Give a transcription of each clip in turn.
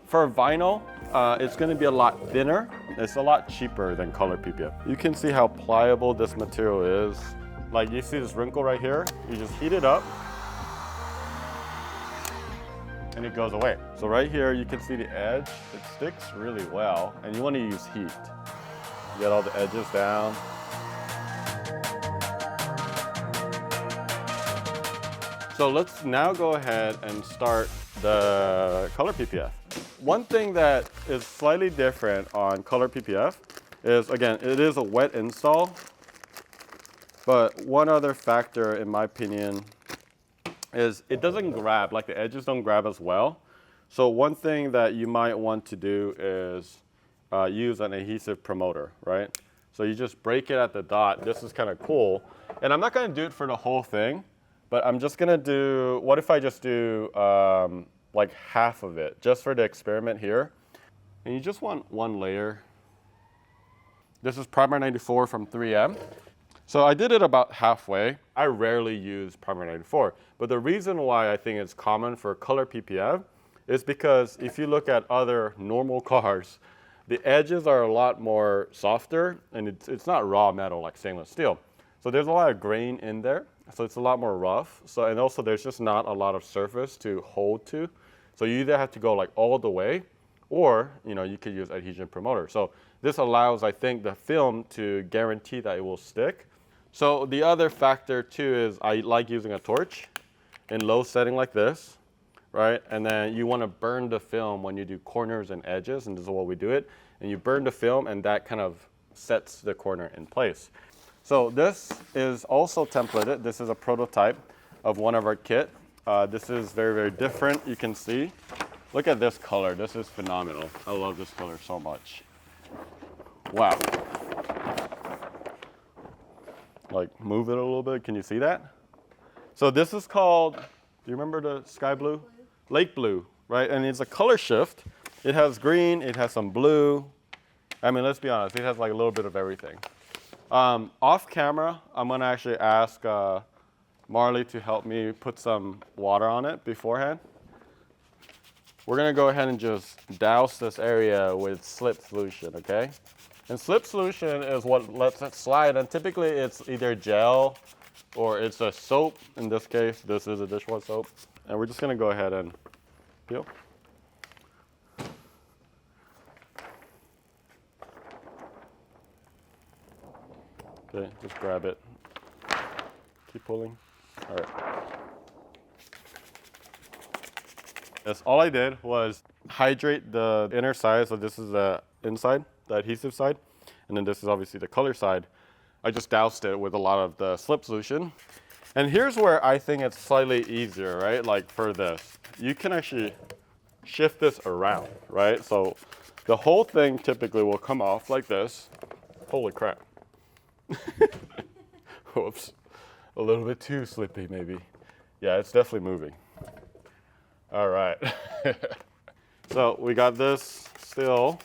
For vinyl, it's going to be a lot thinner. It's a lot cheaper than color PPF. You can see how pliable this material is. Like you see this wrinkle right here, you just heat it up and it goes away. So right here, you can see the edge. It sticks really well, and you want to use heat. Get all the edges down. So let's now go ahead and start the color PPF. One thing that is slightly different on color PPF is, again, it is a wet install, but one other factor in my opinion is it doesn't grab, like the edges don't grab as well. So one thing that you might want to do is use an adhesive promoter, right? So you just break it at the dot. This is kind of cool. And I'm not gonna do it for the whole thing, but I'm just gonna do, what if I just do like half of it, just for the experiment here. And you just want one layer. This is Primer 94 from 3M. So I did it about halfway. I rarely use Primer 94, but the reason why I think it's common for color PPF is because if you look at other normal cars, the edges are a lot more softer, and it's not raw metal like stainless steel. So there's a lot of grain in there, so it's a lot more rough. So, and also there's just not a lot of surface to hold to. So you either have to go like all the way, or you could use adhesion promoter. So this allows, I think, the film to guarantee that it will stick. So the other factor too is I like using a torch in low setting like this, right? And then you want to burn the film when you do corners and edges, and this is what we do it. And you burn the film, and that kind of sets the corner in place. So this is also templated. This is a prototype of one of our kit. This is very, very different. You can see. Look at this color. This is phenomenal. I love this color so much. Wow. Like move it a little bit. Can you see that? So this is called, do you remember the sky blue? Lake Blue, right? And it's a color shift. It has green, it has some blue. I mean, let's be honest, it has like a little bit of everything. Off camera, I'm gonna actually ask Marley to help me put some water on it beforehand. We're gonna go ahead and just douse this area with slip solution, okay? And slip solution is what lets it slide, and typically it's either gel or it's a soap. In this case, this is a dishwash soap. And we're just gonna go ahead and peel. Okay, just grab it. Keep pulling. All right. Yes, all I did was hydrate the inner side. So this is the inside, the adhesive side. And then this is obviously the color side. I just doused it with a lot of the slip solution. And here's where I think it's slightly easier, right? Like for this, you can actually shift this around, right? So the whole thing typically will come off like this. Holy crap. Whoops. A little bit too slippy maybe. Yeah, it's definitely moving. All right. So we got this still.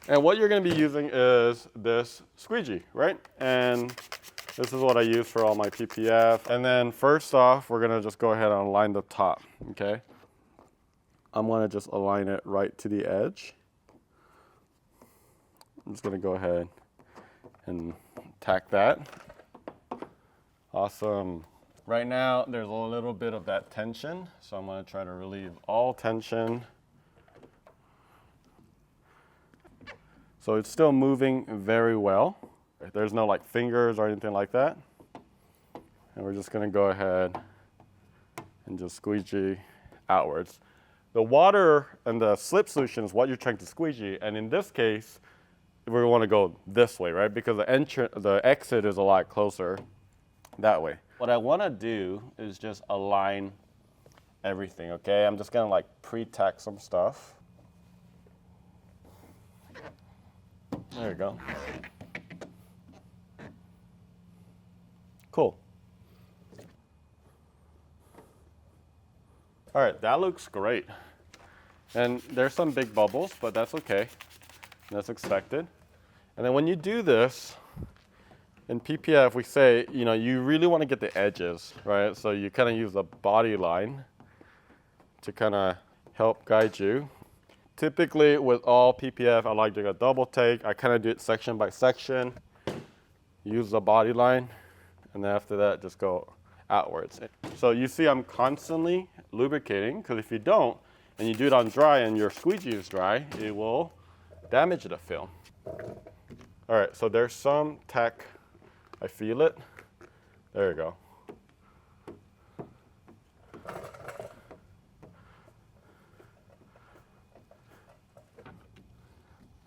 And what you're going to be using is this squeegee, right? And this is what I use for all my PPF. And then first off, we're going to just go ahead and align the top, okay? I'm going to just align it right to the edge. I'm just going to go ahead and tack that. Awesome. Right now, there's a little bit of that tension, so I'm going to try to relieve all tension. So it's still moving very well. There's no like fingers or anything like that. And we're just going to go ahead and just squeegee outwards. The water and the slip solution is what you're trying to squeegee, and in this case, we want to go this way, right? Because the exit is a lot closer that way. What I want to do is just align everything, okay? I'm just going to like pre-tack some stuff. There you go. Cool. All right, that looks great. And there's some big bubbles, but that's okay. That's expected. And then when you do this, in PPF, we say, you really want to get the edges, right? So you kind of use a body line to kind of help guide you. Typically with all PPF, I like to do a double take. I kind of do it section by section, use the body line, and then after that, just go outwards. So you see I'm constantly lubricating, because if you don't, and you do it on dry and your squeegee is dry, it will damage the film. All right, so there's some tack. I feel it. There you go.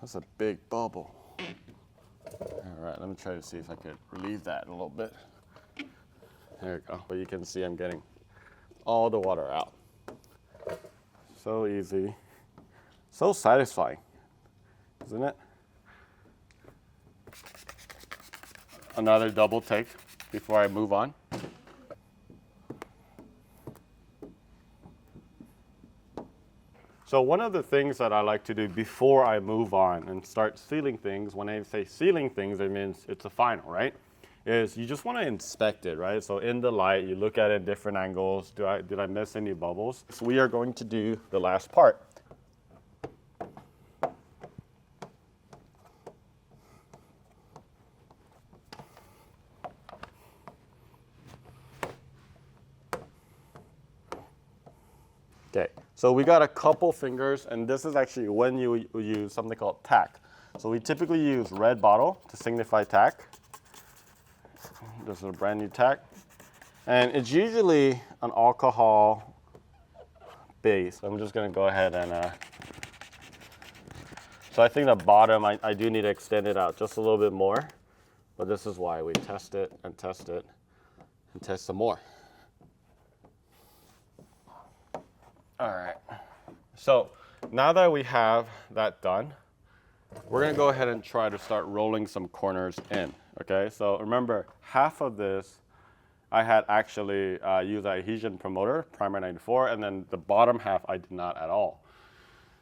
That's a big bubble. All right, let me try to see if I could relieve that a little bit. There you go. But you can see I'm getting all the water out. So easy. So satisfying, isn't it? Another double take before I move on. So one of the things that I like to do before I move on and start sealing things, when I say sealing things, it means it's a final, right? Is you just want to inspect it, right? So in the light, you look at it at different angles. Did I miss any bubbles? So we are going to do the last part. Okay, so we got a couple fingers, and this is actually when you use something called tack. So we typically use red bottle to signify tack. This is a brand new tack. And it's usually an alcohol base. I'm just gonna go ahead and, so I think the bottom, I do need to extend it out just a little bit more, but this is why we test it and test it and test some more. All right, so now that we have that done, we're gonna go ahead and try to start rolling some corners in, okay? So remember, half of this, I had actually used an adhesion promoter, primer 94, and then the bottom half I did not at all.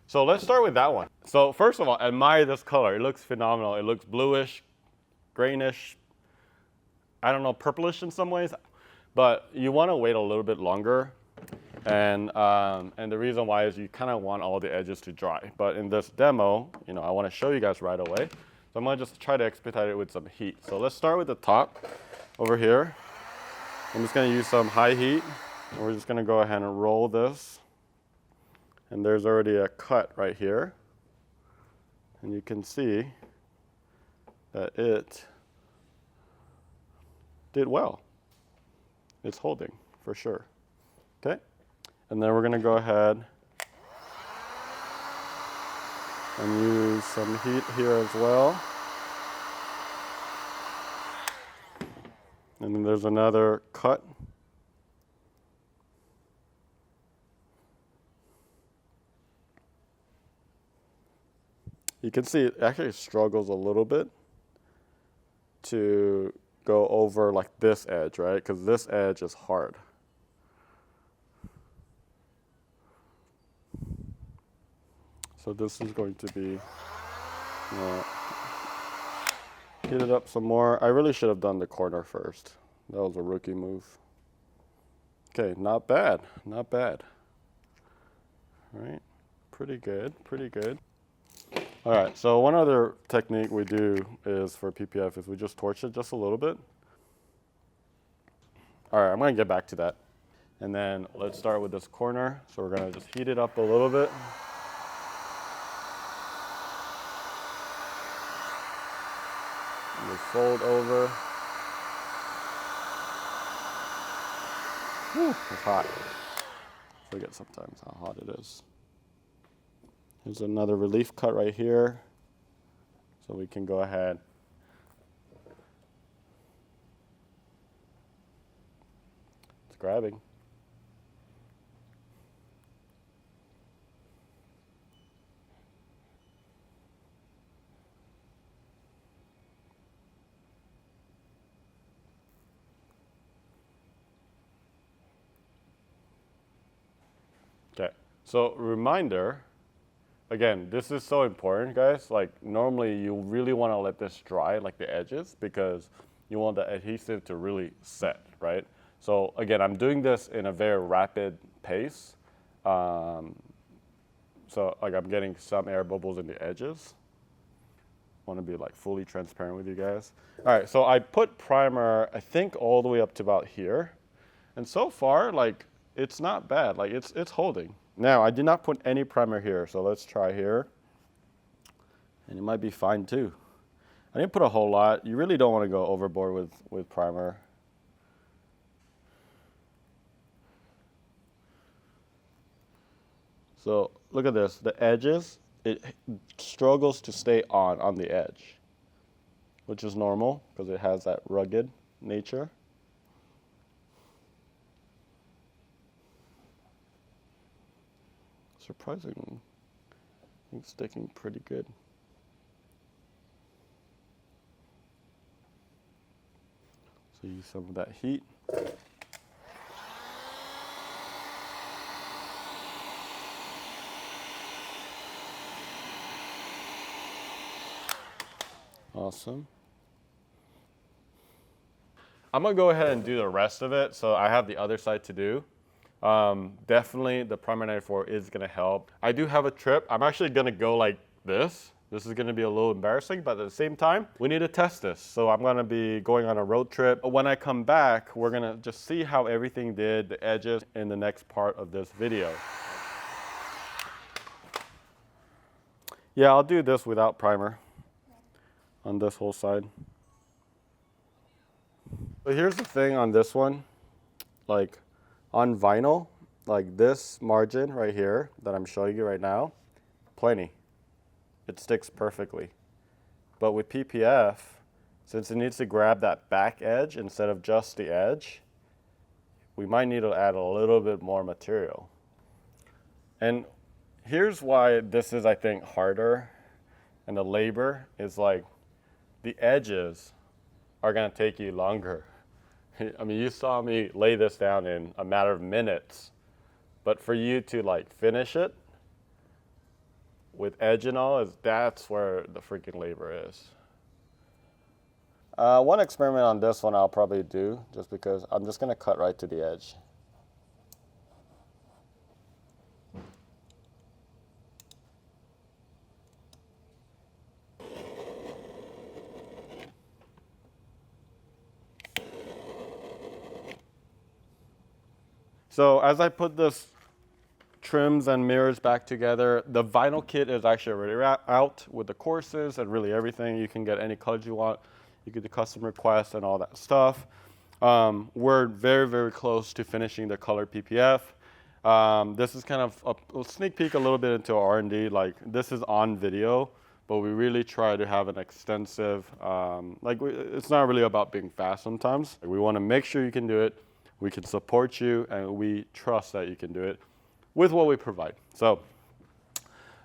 So let's start with that one. So first of all, admire this color. It looks phenomenal. It looks bluish, greenish, I don't know, purplish in some ways, but you wanna wait a little bit longer. And the reason why is you kind of want all the edges to dry. But in this demo, you know, I want to show you guys right away. So I'm going to just try to expedite it with some heat. So let's start with the top over here. I'm just going to use some high heat. And we're just going to go ahead and roll this. And there's already a cut right here. And you can see that it did well. It's holding for sure. Okay. And then we're going to go ahead and use some heat here as well. And then there's another cut. You can see it actually struggles a little bit to go over like this edge, right? Because this edge is hard. So this is going to be heat it up some more. I really should have done the corner first. That was a rookie move. Okay, not bad, not bad. All right, pretty good, pretty good. All right, so one other technique we do is for PPF is we just torch it just a little bit. All right, I'm gonna get back to that. And then let's start with this corner. So we're gonna just heat it up a little bit. Just fold over. Whew, it's hot. I forget sometimes how hot it is. Here's another relief cut right here. So we can go ahead. It's grabbing. Okay, so reminder, again, this is so important, guys. Like normally you really want to let this dry, like the edges, because you want the adhesive to really set, right? So again, I'm doing this in a very rapid pace. So like I'm getting some air bubbles in the edges. Want to be like fully transparent with you guys. All right, so I put primer, I think all the way up to about here. And so far, like it's not bad, like it's holding. Now I did not put any primer here, so let's try here. And it might be fine too. I didn't put a whole lot. You really don't want to go overboard with primer. So look at this, the edges, it struggles to stay on the edge, which is normal because it has that rugged nature. Surprisingly, it's sticking pretty good. So use some of that heat. Awesome. I'm gonna go ahead and do the rest of it. So I have the other side to do. Definitely the Primer 94 is gonna help. I do have a trip. I'm actually gonna go like this. This is gonna be a little embarrassing, but at the same time, we need to test this. So I'm gonna be going on a road trip. When I come back, we're gonna just see how everything did, the edges, in the next part of this video. Yeah, I'll do this without primer on this whole side. But here's the thing on this one, like on vinyl, like this margin right here that I'm showing you right now, plenty. It sticks perfectly. But with PPF, since it needs to grab that back edge instead of just the edge, we might need to add a little bit more material. And here's why this is, I think, harder, and the labor is like the edges are gonna take you longer. I mean, you saw me lay this down in a matter of minutes, but for you to like finish it with edge and all, that's where the freaking labor is. One experiment on this one I'll probably do, just because I'm just gonna cut right to the edge. So as I put this trims and mirrors back together, the vinyl kit is actually already out with the courses and really everything. You can get any colors you want. You get the custom requests and all that stuff. We're very, very close to finishing the color PPF. This is kind of a sneak peek a little bit into R&D. Like this is on video, but we really try to have an extensive, it's not really about being fast sometimes. We want to make sure you can do it. We can support you, and we trust that you can do it with what we provide. So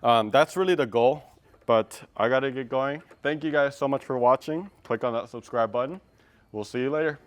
that's really the goal, but I gotta get going. Thank you guys so much for watching. Click on that subscribe button. We'll see you later.